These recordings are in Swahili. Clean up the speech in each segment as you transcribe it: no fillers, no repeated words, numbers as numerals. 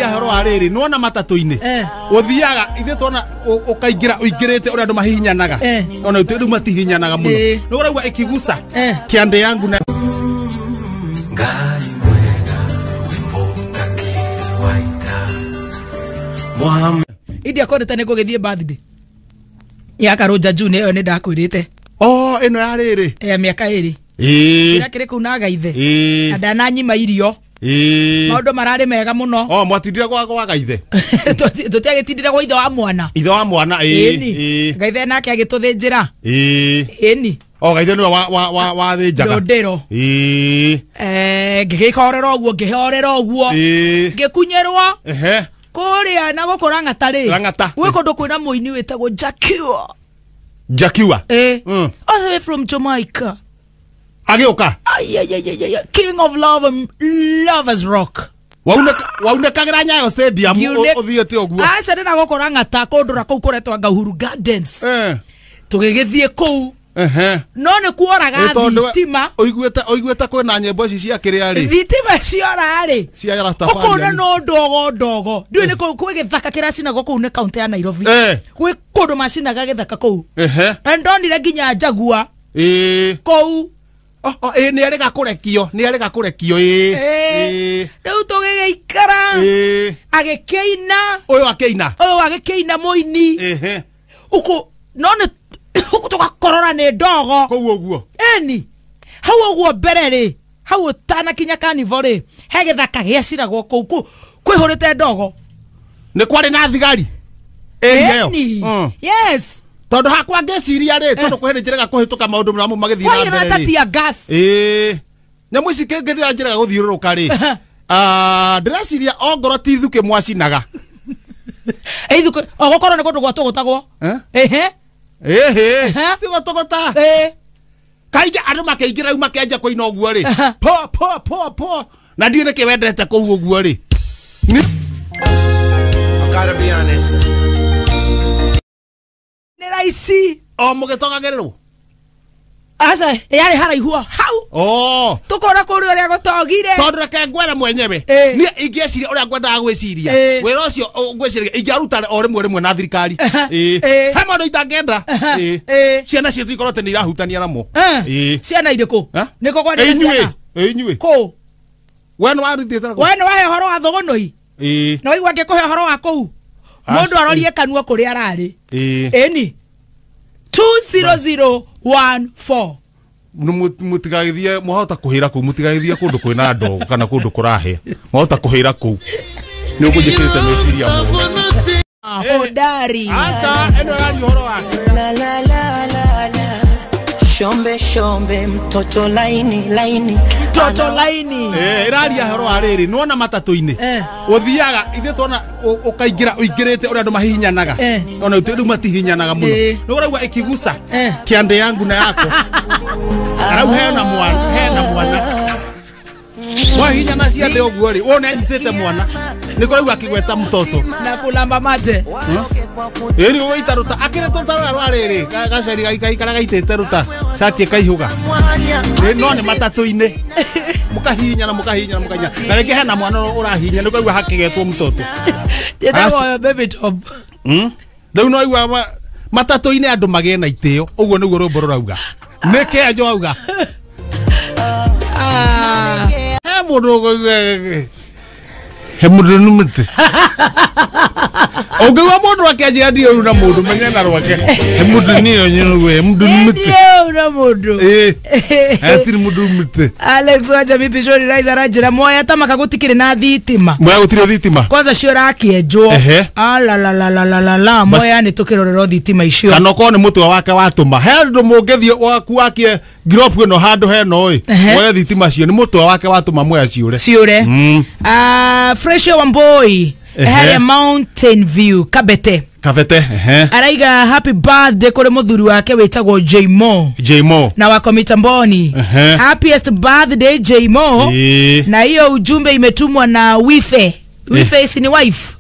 Ya horo ariri nona matatu-ini uthiaga ithe tona ukaingira uingirite uri andu mahihinyanaga ona uteru matihinyanaga muno no uragwa ikigusa kiande yangu na ngai mwega wimbo takiri waita Muhammad idi akoreta nego githie birthday ya Karoja June yo ne ndakwirite eno ya riri miaka iri kira kire kunaga ithe andana nyima irio Maudo marare mega muno. Mwatindira kwa gaithe. Tutiagitindira kwa ithe wa mwana. Ithe wa mwana gaithe nake agituthinjira. Eni. Gaithe no wa thinjaga. Ndondero. Ngigikorera oguo ngihorera oguo. Ngikunyerwa. Kuria na gukora ngatari. Gwe kundu kwina muini wetagwo Jakiwa. Jakiwa. All the way from Jamaica. Agioka. King of love and lovers rock. Wauna kagira Nyayo Stadium othiete oguo. Aca na gukora ngata kundura kuu kuretwa Ngahuru Gardens. Tugigithie kuu. No ne kuoraga thitima. Oigueta kwena nyembo ici cia kiria ri. Thitima ciora ri. Cia Rastafari. Ukona no ndogo. Ndio ni kuu githaka kiracina kuu ne county ya Nairobi. Gwe kundu macinaga githaka kuu. Ndonire nginya Jagua. Kuu. Ni arega kurekio riu tugigeikara agikeina uyu agekeina muini uko none uko tugakorora ni ndogo kou uguo eni hau uguo bereri hau tana kinya kanivore hegethaka giaciragwo kou kwihurite ndogo ni kwari na thigari yes Todo hakwa ngeciria ri tondu kuhenderega kuhituka maundu muramu magithira mbere. Wai na tatia gas. Nyamu ici kengedira njiraga guthiururuka ri. Ndiraciria ongoro tithuke mwacinaga. Ithuke ogokoro ni kundu gwatu gutagwo. Tigo togota. Kaija andu makeingira u makenja kuina oguo ri. Po. Na ndiye ke wendete kou oguo ri. I gotta be honest. Raisi mugitogagererwo aca yari haraihua hau tukora kuri uria gutogire tondu reke ngwera mwenyewe ni ingeciria uria ngwendaga gwiciria wira ucio ngwiciria ingiaruta o rimwe na thirikari he maundu itangenda ciana citu ikorote ni irahutania namo ciana iriku niko kwenda ciana inyui ko wenu warutite wenu wahe horo wa thogonoi no igwa ngikuhe horo wa kou mundu arorie kanua kuri arari eni 20014 mutigagithie muhota kuhira ku mutigagithie kundu kwina ndo kana kundu kurahe muhota kuhira ku ni ukujikirite meciria mu hodari acha eno rani horo wake la shombe mtoto laini iraria horo ariri nona matatu-ini uthiaga ithe tona ukaingira uingirite uri andu mahihinyanaga ona uteru matihinyanaga muno no uragwa ikigusa kiande yangu na yako arau hena mwana wahinyana cia de oguo ri wona nyitite mwana niko rau akigweta mtoto na kulamba mate eri wo itaruta akire tonta rwariri gaceri gaikara gaitete ruta cati kaihuga no ni matatu-ini mukahinya na reke hena mwana urahinya niko rau hakigetwo mtoto jetago baby top rau no igwa matatu-ini andu magena itio uguo niguo rumbo rurauga nike ajo auga he mundu numite ogewa mundu akeje ndio una mundu menyana rwake he mundu niyo nyuwe mundu numite una mundu atiri mundu numite Alex wacha bibi shori rise arajira moya tamaka gutikire na thitima moya gutire thitima kwanza ciora akienjwo la moya ni tukirorero thitima icio kana ko ni mutwe wake watuma he ndu mungethie waku wakie group ino handu heno oi moya thitima cio ni mutwe wake watuma moya ciure Fresh Wamboi had Mountain View Kabete araiga happy birthday kuri muthuri wake wetagwo Jmo na wako mitamboni happiest birthday Jmo na hiyo ujumbe imetumwa na wife ni wife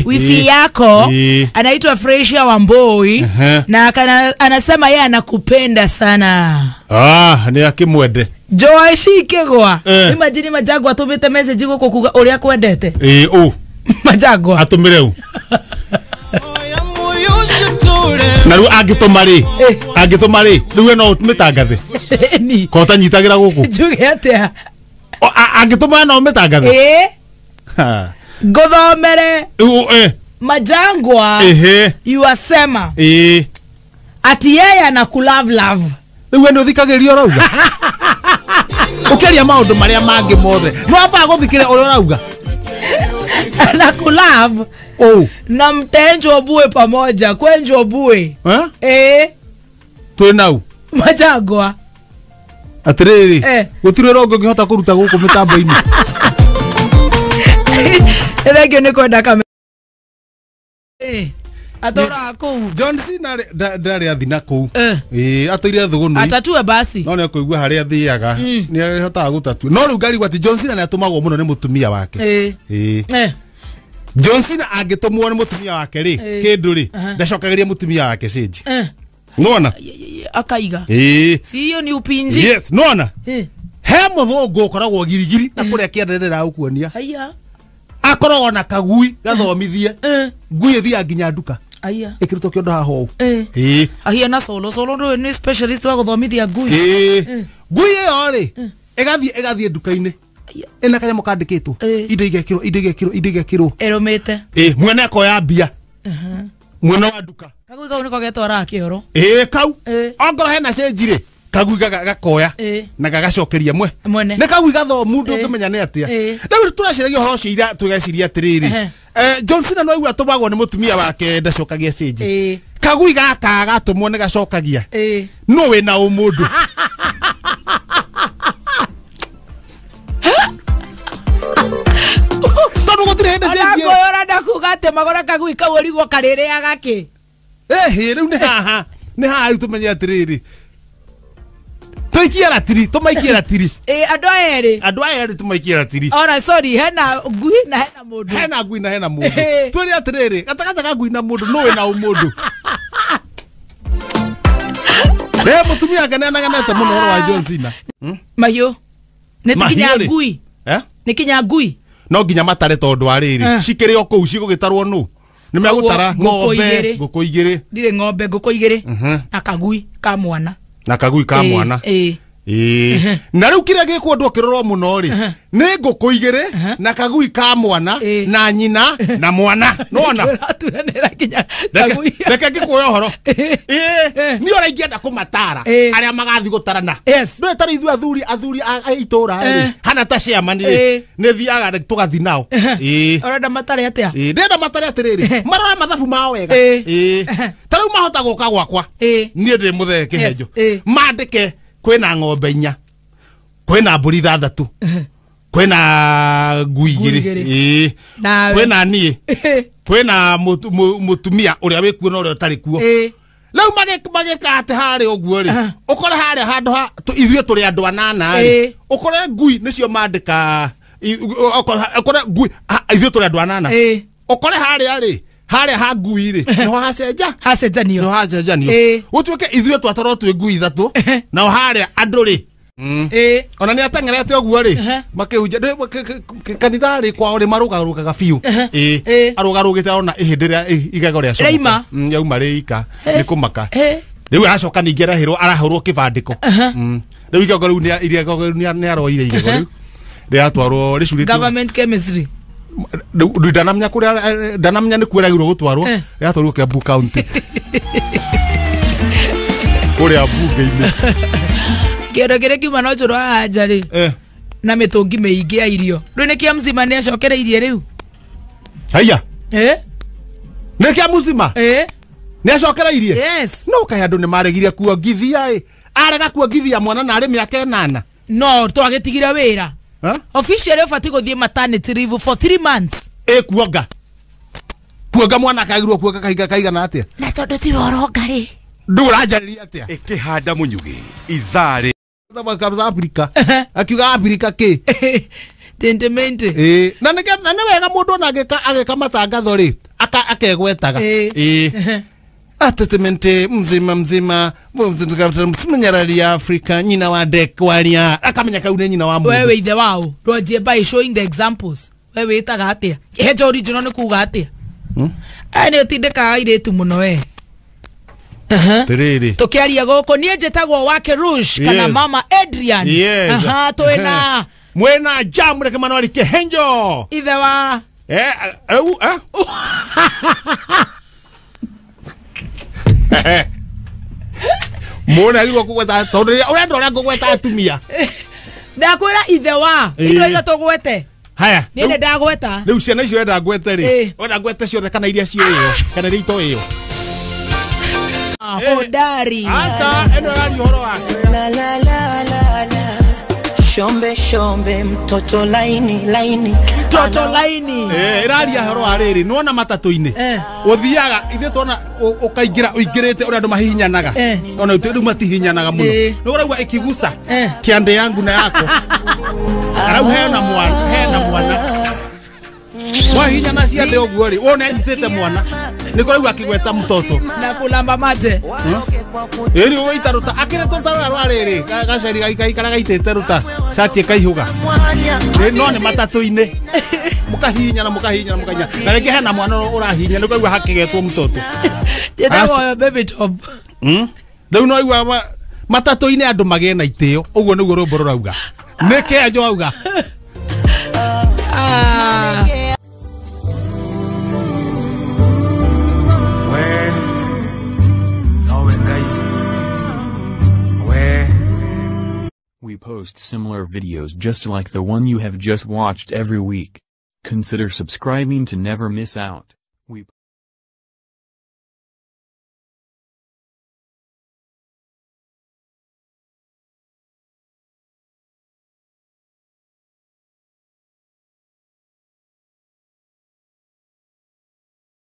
wifi yako anaitwa Fresh Wamboi na anasema yeye anakupenda sana ni akimwende Joy shikegwa imagine majagu atumite message guko kuga uria kwendete Majagwa atumireu na ru agitumari riu no umitangathe ni ko tanyitagira guku juge atia agituma no umitangathe gothomere Majagwa yuasema ati yeye anakulove riu eno thikagirio rauga ukeria maundu maria mangi mothe no amba guthikire uri rauga anakulove na mtenjo bue pamoja kwenjo bue twinau Majagwa atiriri gutire rongo ngihota kuruta guku mitambo-ini thengio ni kwenda kamera atora aku John Cena ndari athina ku atoire thugunu atatue basi no ne kuigua hari athiaga ni ahota gutatua no riu ngari gwati John Cena ni atumagwo muno ni mutumia wake John Cena agitumwo ni mutumia wake ri kindu ri ndacokagiria mutumia wake stage nona akaiga si hiyo ni upinji yes nona he muthungu koragwo girigiri na kuria kienderera ukuonia haya akoragwo na kagui gathomithie ngui ithia nginya nduka aya ikirutwo kiondo haho ahia na solo ndo ni specialist wa guthomithia ngui ngui iyo ri igathie nduka-ini ena kanya mukandikitwo inde igekirwo eromete mwene ko ya mbia mwene wa nduka kagui kau niko getwara kioro kau ongoro hena cenjire kagui gakoya na gagacokeria mwene ne kagui gatho mundu ngimenya ne atia riu turaciragia horo ciira tugeciria atiriri John Cena no igua tumagwo ni mutumia wake ndacokagia cenji kagui gaka gatumwo ni gacokagia no we na umundu tondu gutire hende cenji ngora ndakugate magora kagui kau rigwo karere agake riu ni haha tumenye atiriri tuikia ratiri andu eri tumaikia ratiri ora sorry hena ngui na hena mundu twiri atiriri gatagata ngui na mundu no we na umundu mutumia ganenete muno horo wa John Cena mahiu nikinya ngui no nginya matare tondu ariri cikiri o kuu cigugitarwo nu ni megutara ng'ombe nguku igiri ndire ng'ombe nguku igiri na kagui ka mwana na riu kiria gikwo ndu kirorwo muno ri ni nguku igiri na kagui ka mwana na nyina na mwana nona reke ngikuoya horo ni ora ingienda kumatara aria magathi gutarana ndu tari ithu athuri a itura hana ta chairman ri ni thiaga tugathi nao ora matare atia ndenda matare atiriri marora mathabu mao wega tariu mahota guka gwakwa nie ndi muthee kihenjo mandike kwina ng'ombe 4 kwina mburi 6 kwina ngui 2 kwina nie kwina mutumia uria wikuo na uria utari kuo lau mageka ate hari oguo ri ukore hari handu ha ithuĩ turi andu 8 ri ukore ngui nicio mandika ukore ngui ithuĩ turi andu 8 ukore hari ha ngui ri no hacenjanio utuike ithuĩ twatoro twi ngui 3 na hari andu ri ona ni atengerete oguo ri makihunja kanitha ri kwao ri marugarugaga biu arugarugite ona ihindiria igego ria coka yauma ri ika ni kumaka riu aracoka ningi arahurwo kibandiko riu igego riu ni aroire igego riu riatwarwo ricurite government chemistry ndanamenya kuria ndanamenya ni kueragirwo gutwarwo riatwarwo Kiambu county kuria bunge-ini kero kire kiuma no choro haja ri na mitungi meingi ya irio ru ni kia mzima ni acokereirie riu haya ni kia mzima ni acokereirie yes no kai andu ni maregirie kuongithia arega kuongithia mwana na ari miaka 8 no twagitigira wira officially ofati guthie maternity leave for 3 months kuonga mwana kagirwo kuonga kaiga na atia na tondu ti woronga ri ndurajaria atia ikihanda munyugi ithari tabaka Afrika akiuga Afrika ki tendemente na ni wega mundu na ageka matangatho ri akegwetaga atetemente mzima mmenyararia Afrika nyina wa dekwaria akamenya kaune nyina wa mundu wewe ithe wao roje by showing the examples wewe itaga atia Kihenjo original ni kuga atia ane tindeka airetu muno we Tiriri tukiaria goko nie njitagwo wake Rouge kana mama Adrian twina mwena jamu reke manwari Kihenjo ithe wa Mona liwa kugweta tondu uria ndora ngugweta atumia ndakwira ithe wa indo iga tugwete haya nene ndagweta riu ciana icio enda ngwete ri ona ngwete ciothe kana iria cio iyo kana ri ito iyo hodari ata eno rari horo wake la la la la la shombe shombe mtoto laini laini iraria horo ariri nuona matatu-ini uthiaga ithe tona ukaingira uingirite uri andu mahihinyanaga ona utu matihinyanaga muno no uragwa ikigusa kiande yangu na yako arau hena mwana wahinyana ciande oguo ri wona nyitite mwana niko rau akigweta mtoto na kulamba mate eri uita ruta akire tonta rwariri gaceri gaikara gaitete ruta cati kaihuga no ne matatu-ini mukahinya na reke hena mwana urahinya niko rau hakigetwo mtoto jetagwo baby top rau no igwa matatu-ini andu magena na itio uguo niguo rumbo rurauga nike ajo auga We post similar videos just like the one you have just watched every week. Consider subscribing to never miss out.